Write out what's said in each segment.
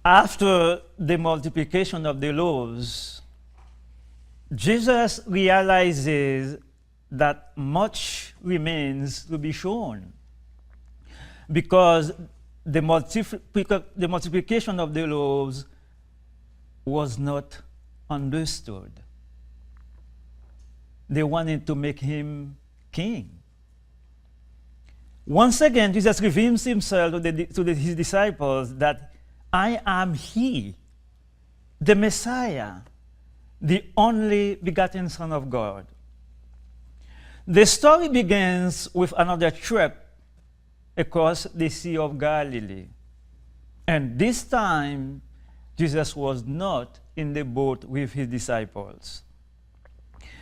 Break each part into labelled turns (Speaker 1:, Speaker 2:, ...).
Speaker 1: After the multiplication of the loaves, Jesus realizes that much remains to be shown, because the multiplication of the loaves was not understood. They wanted to make him king. Once again, Jesus reveals himself to his disciples that I am he, the Messiah, the only begotten Son of God. The story begins with another trip across the Sea of Galilee. And this time, Jesus was not in the boat with his disciples.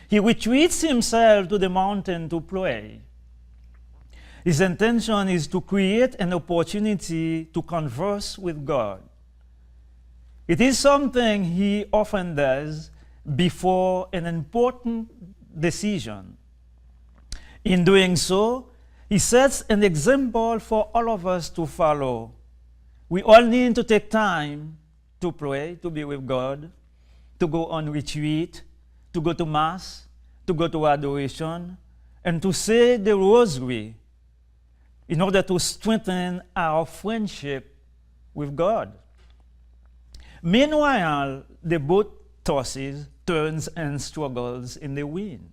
Speaker 1: He retreats himself to the mountain to pray. His intention is to create an opportunity to converse with God. It is something he often does before an important decision. In doing so, he sets an example for all of us to follow. We all need to take time to pray, to be with God, to go on retreat, to go to Mass, to go to adoration, and to say the Rosary in order to strengthen our friendship with God. Meanwhile, the boat tosses, turns, and struggles in the wind.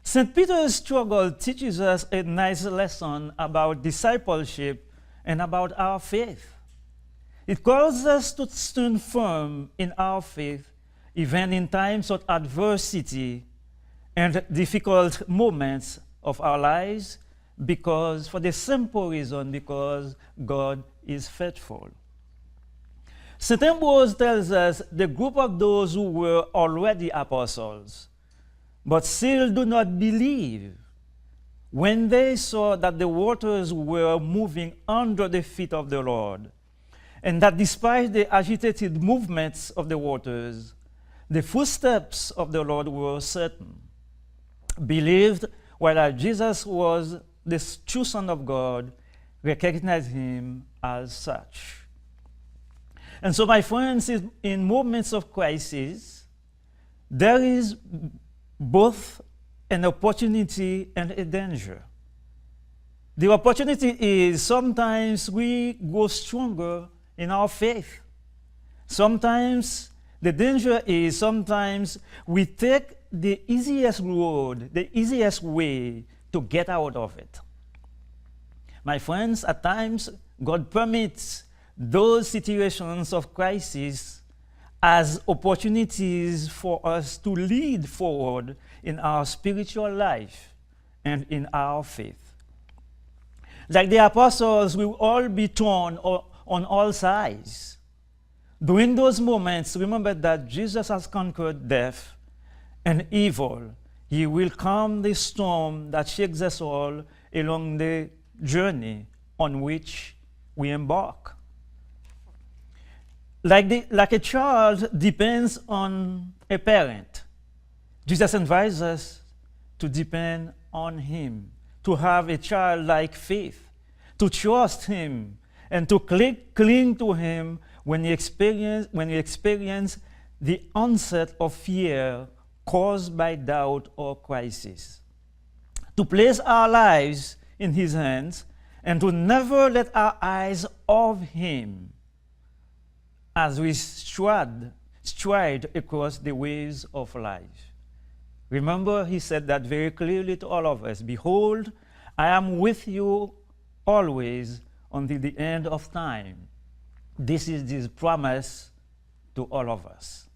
Speaker 1: St. Peter's struggle teaches us a nice lesson about discipleship and about our faith. It calls us to stand firm in our faith, even in times of adversity and difficult moments of our lives, for the simple reason, because God is faithful. St. Ambrose tells us the group of those who were already apostles, but still do not believe, when they saw that the waters were moving under the feet of the Lord, and that despite the agitated movements of the waters, the footsteps of the Lord were certain. Believed, while Jesus was the true Son of God, recognized him as such. And so, my friends, in moments of crisis, there is both an opportunity and a danger. The opportunity is sometimes we grow stronger in our faith. Sometimes the danger is sometimes we take the easiest road, the easiest way to get out of it. My friends, at times God permits those situations of crisis as opportunities for us to lead forward in our spiritual life and in our faith. Like the apostles, we will all be torn on all sides. During those moments, remember that Jesus has conquered death and evil. He will calm the storm that shakes us all along the journey on which we embark. Like a child depends on a parent, Jesus invites us to depend on him, to have a childlike faith, to trust him, and to cling to him when we experience the onset of fear caused by doubt or crisis. To place our lives in his hands and to never let our eyes off him as we stride across the ways of life. Remember, he said that very clearly to all of us. Behold, I am with you always until the end of time. This is his promise to all of us.